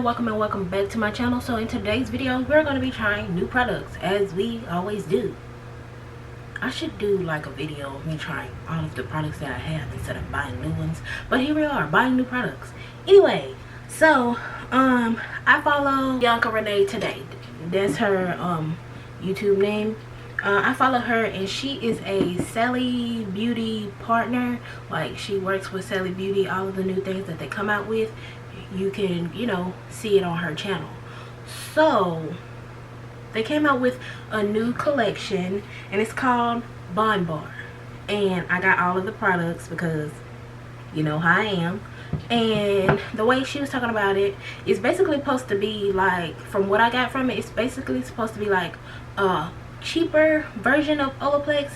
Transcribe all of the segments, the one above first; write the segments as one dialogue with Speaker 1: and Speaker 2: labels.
Speaker 1: welcome and welcome back to my channel. So in today's video we're going to be trying new products, as we always do. I should do like a video of me trying all of the products that I have instead of buying new ones, but here we are buying new products anyway. So I follow Bianca Renee today. That's her YouTube name. I follow her, and she is a Sally Beauty partner. Like, she works with Sally Beauty. All of the new things that they come out with, you can, you know, see it on her channel. So they came out with a new collection, and it's called Bondbar. And I got all of the products because you know how I am. And the way she was talking about it is basically supposed to be like, from what I got from it, it's basically supposed to be like a cheaper version of Olaplex.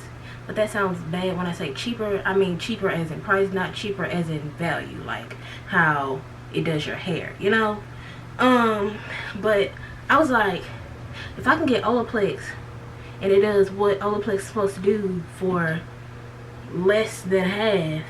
Speaker 1: But that sounds bad when I say cheaper. I mean cheaper as in price, not cheaper as in value, like how it does your hair, you know. But I was like, if I can get Olaplex and it does what Olaplex is supposed to do for less than half,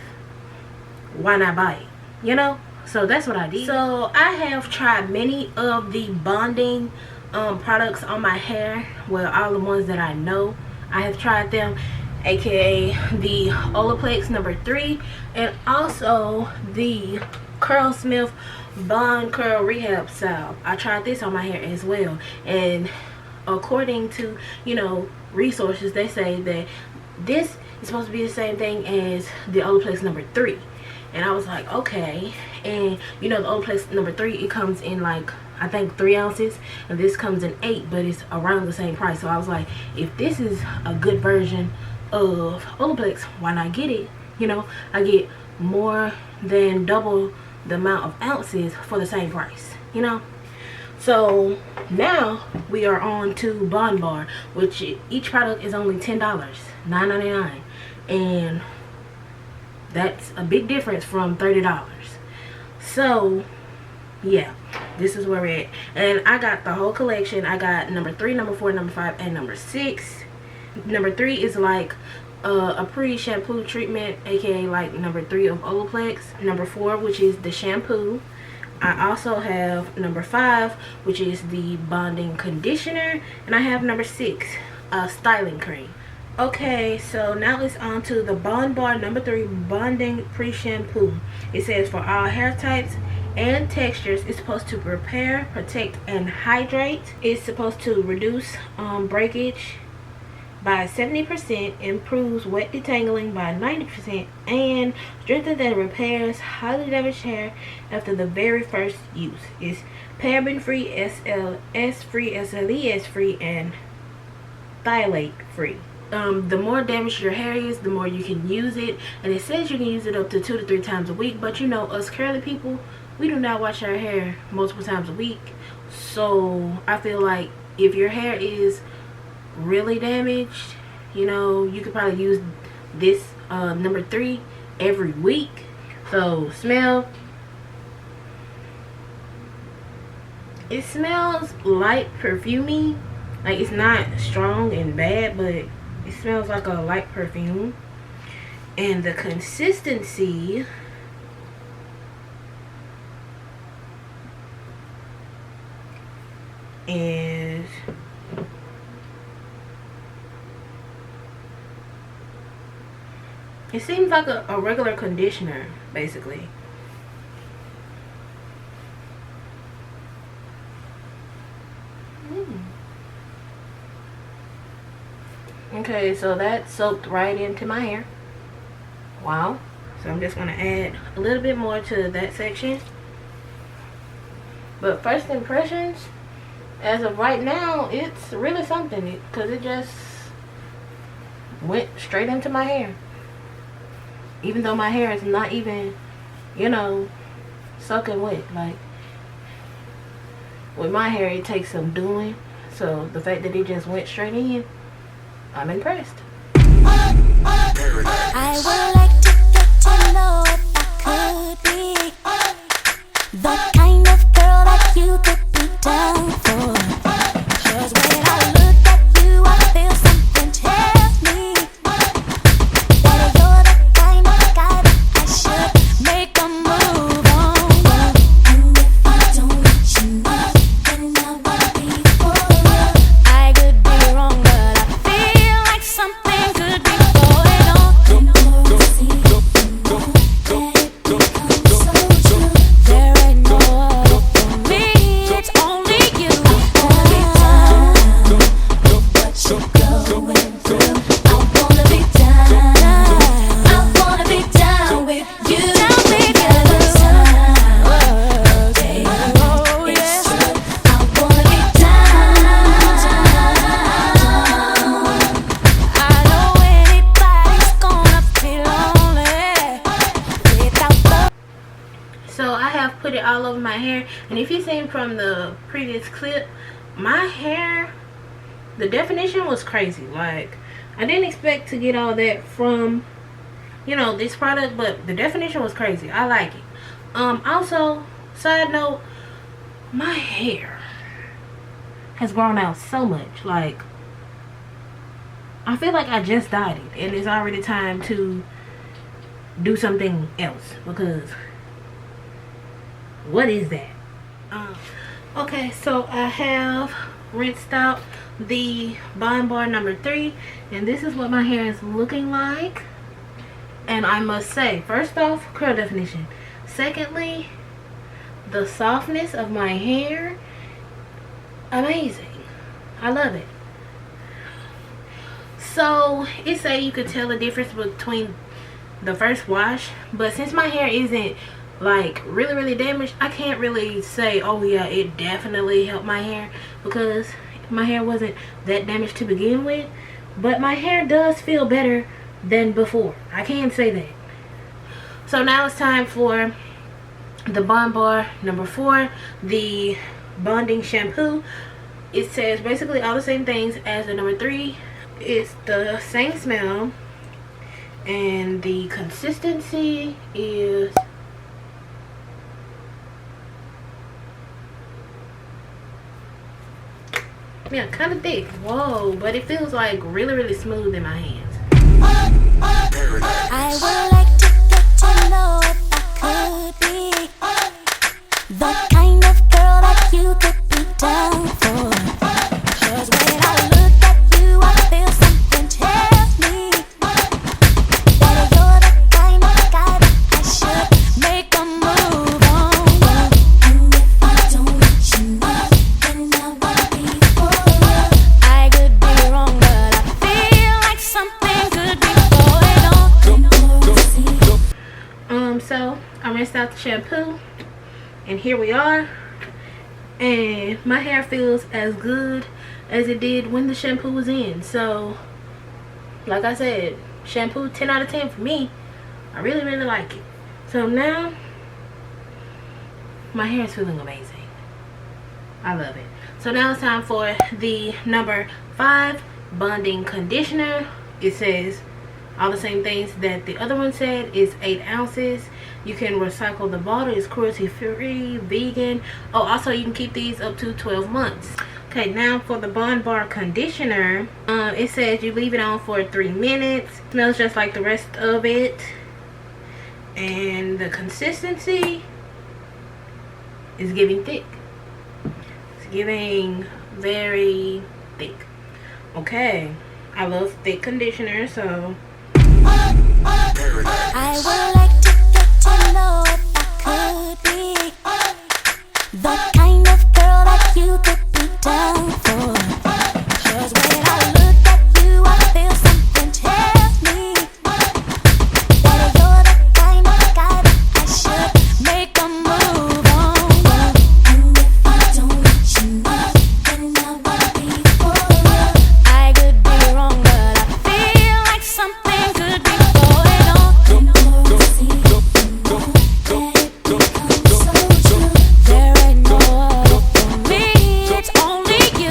Speaker 1: why not buy it, you know? So that's what I did. So I have tried many of the bonding products on my hair. Well, all the ones that I know, I have tried them, aka the Olaplex number 3 and also the Curlsmith Bond Curl Rehab Salve. I tried this on my hair as well, and according to, you know, resources, they say that this is supposed to be the same thing as the Olaplex number 3. And I was like, okay. And you know, the Olaplex number 3, it comes in like, I think 3 ounces, and this comes in 8, but it's around the same price. So I was like, if this is a good version of Olaplex, why not get it? You know, I get more than double the amount of ounces for the same price, you know. So now we are on to Bondbar, which each product is only $10, $9.99, and that's a big difference from $30. So yeah, this is where we're at. And I got the whole collection. I got number 3, number 4, number 5, and number 6. Number 3 is like a pre-shampoo treatment, aka like number 3 of Olaplex. Number 4, which is the shampoo. I also have number 5, which is the bonding conditioner, and I have number 6, styling cream. Okay, so now it's on to the Bondbar number 3 bonding pre-shampoo. It says for all hair types and textures, it's supposed to repair, protect, and hydrate. It's supposed to reduce breakage by 70%, improves wet detangling by 90%, and strengthens and repairs highly damaged hair after the very first use. It's paraben free, SLS free, SLES free, and phthalate free. The more damaged your hair is, the more you can use it, and it says you can use it up to 2 to 3 times a week. But you know, us curly people, we do not wash our hair multiple times a week. So I feel like if your hair is really damaged, you know, you could probably use this number 3 every week. So smell, it smells light perfumey. Like, it's not strong and bad, but it smells like a light perfume. And the consistency is, it seems like a regular conditioner, basically. Okay, so that soaked right into my hair. Wow. So I'm just going to add a little bit more to that section. But first impressions, as of right now, it's really something, because it just went straight into my hair. Even though my hair is not even, you know, soaking wet. Like, with my hair, it takes some doing. So the fact that it just went straight in, I'm impressed.
Speaker 2: I would like to get to know if I could be the kind of girl that you could be down for. 'Cause when I look at you, I feel something tell me that you're the kind of guy that I should make a move on. And if I don't let you going through. I wanna be down. I wanna be down with you. Together time. Baby, it's true. I wanna be down. I know anybody's gonna be lonely without the.
Speaker 1: So I have put it all over my hair, and if you seen from the previous clip, my hair, the definition was crazy. Like, I didn't expect to get all that from, you know, this product, but the definition was crazy. I like it. Also, side note, my hair has grown out so much. Like, I feel like I just dyed it, and it's already time to do something else, because what is that? Okay, so I have rinsed out the bondbar number 3, and this is what my hair is looking like. And I must say, first off, curl definition. Secondly, the softness of my hair, amazing. I love it. So it say you could tell the difference between the first wash, but since my hair isn't like really damaged, I can't really say, oh yeah, it definitely helped my hair, because my hair wasn't that damaged to begin with. But my hair does feel better than before, I can say that. So now it's time for the bondbar number 4, the bonding shampoo. It says basically all the same things as the number 3. It's the same smell, and the consistency is yeah, kind of thick. Whoa, but it feels like really smooth in my hands.
Speaker 2: I would like to get to know if I could be the kind of girl that you could be down for. 'Cause when I look at you, I feel something tells me that you're the kind of guy that I should make a move on. And if I don't let you know, then I wanna be for you. I could be wrong, but I feel like something could be going on.
Speaker 1: So I rinsed out the shampoo, and here we are, and my hair feels as good as it did when the shampoo was in. So like I said, shampoo 10 out of 10 for me. I really like it. So now my hair is feeling amazing. I love it. So now it's time for the number 5 bonding conditioner. It says all the same things that the other one said. Is 8 ounces. You can recycle the bottle. It's cruelty free, vegan. Oh, also you can keep these up to 12 months. Okay, now for the bondbar conditioner, it says you leave it on for 3 minutes. Smells just like the rest of it, and the consistency is giving thick. It's giving very thick. Okay, I love thick conditioner, so
Speaker 2: I would like to get to know if I could be the kind of girl that you could be down for. 'Cause when I look at you, I feel something tells me that you're the kind of guy that I should make a move on. And if I don't let you know, then I wanna be for you. I could be wrong, but I feel like something could be going on. There ain't no other for me, it's only you.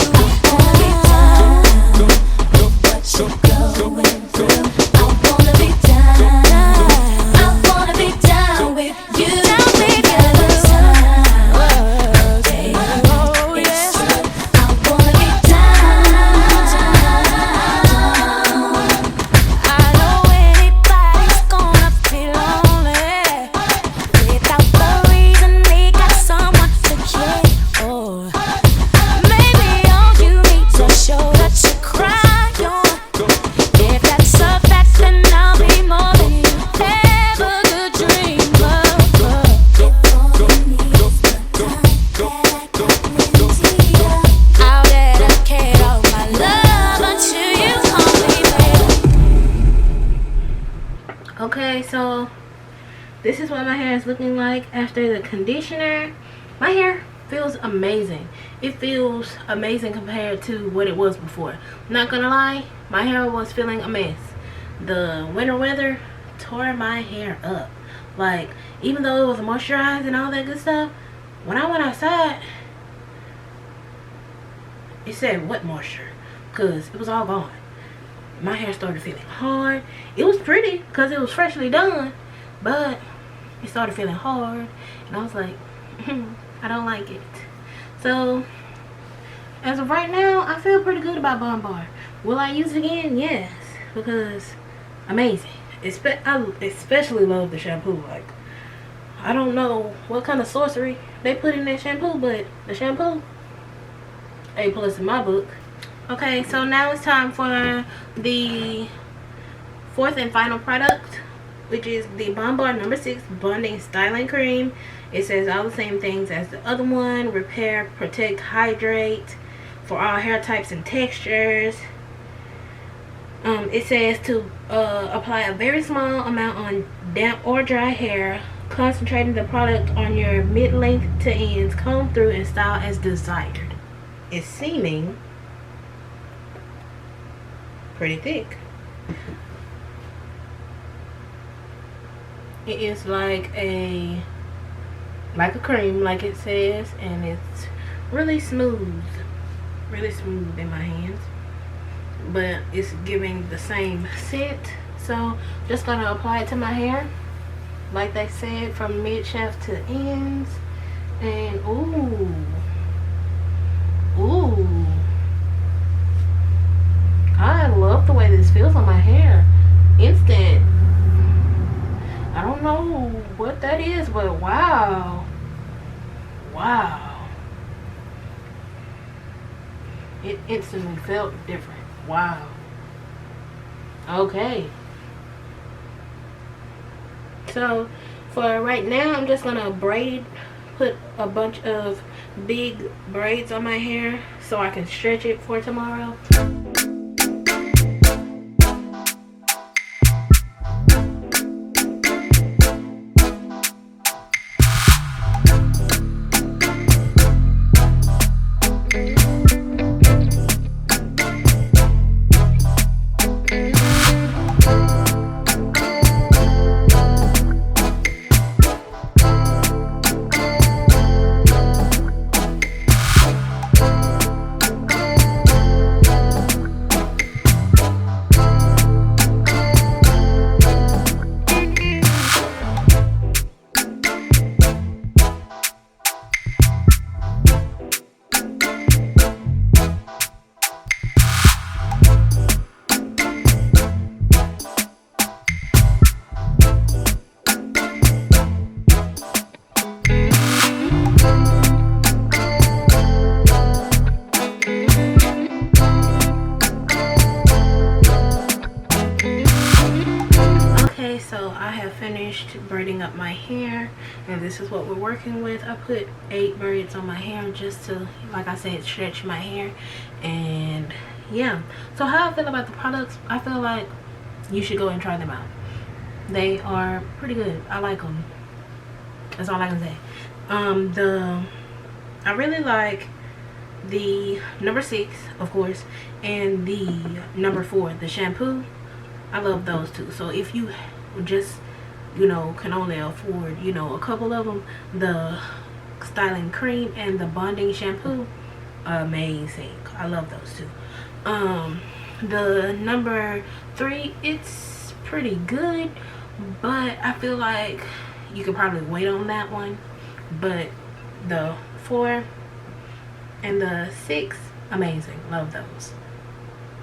Speaker 1: Okay, so this is what my hair is looking like after the conditioner. My hair feels amazing. It feels amazing compared to what it was before. Not gonna lie, my hair was feeling a mess. The winter weather tore my hair up. Like, even though it was moisturized and all that good stuff, when I went outside, it said wet moisture, because it was all gone. My hair started feeling hard. It was pretty because it was freshly done, but it started feeling hard, and I was like, I don't like it. So as of right now, I feel pretty good about bondbar. Will I use it again? Yes, because amazing. I especially love the shampoo. Like, I don't know what kind of sorcery they put in that shampoo, but the shampoo A+ in my book. Okay, so now it's time for the fourth and final product, which is the bondbar number 6 bonding styling cream. It says all the same things as the other one: repair, protect, hydrate for all hair types and textures. It says to apply a very small amount on damp or dry hair, concentrating the product on your mid-length to ends, comb through and style as desired. It's seeming pretty thick. It is like a cream, like it says, and it's really smooth in my hands, but it's giving the same scent. So just gonna apply it to my hair like they said, from mid shaft to ends. And ooh, I love the way this feels on my hair. Instant. I don't know what that is, but wow. It instantly felt different. Wow. Okay. So for right now, I'm just gonna put a bunch of big braids on my hair so I can stretch it for tomorrow. So I have finished braiding up my hair, and this is what we're working with. I put 8 braids on my hair just to, like I said, stretch my hair. And yeah, so how I feel about the products, I feel like you should go and try them out. They are pretty good. I like them. That's all I can say. I really like the number 6, of course, and the number 4, the shampoo. I love those two. So if you just, can only afford, a couple of them, the styling cream and the bonding shampoo, amazing. I love those two. The number 3, it's pretty good, but I feel like you could probably wait on that one. But the 4 and the 6, amazing. Love those.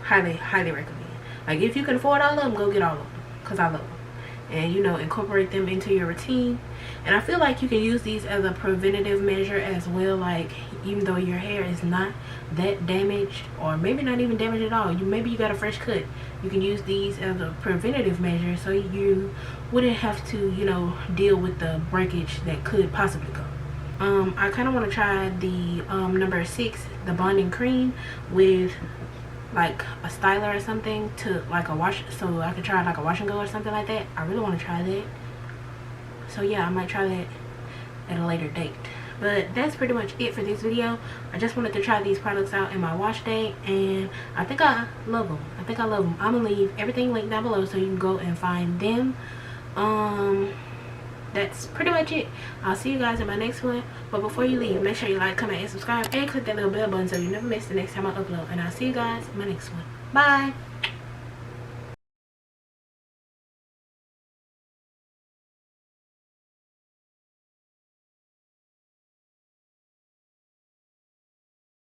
Speaker 1: Highly recommend. Like, if you can afford all of them, go get all of them, because I love them. And incorporate them into your routine. And I feel like you can use these as a preventative measure as well. Like, even though your hair is not that damaged, or maybe not even damaged at all, maybe you got a fresh cut, you can use these as a preventative measure, so you wouldn't have to deal with the breakage that could possibly come. I kind of want to try the number 6, the bonding cream, with like a styler or something to like a wash, so I could try like a wash and go or something like that. I really want to try that. So yeah, I might try that at a later date. But that's pretty much it for this video. I just wanted to try these products out in my wash day, and I think I love them. I'm gonna leave everything linked down below so you can go and find them. That's pretty much it. I'll see you guys in my next one. But before you leave, make sure you like, comment, and subscribe, and click that little bell button so you never miss the next time I upload. And I'll see you guys in my next one. Bye.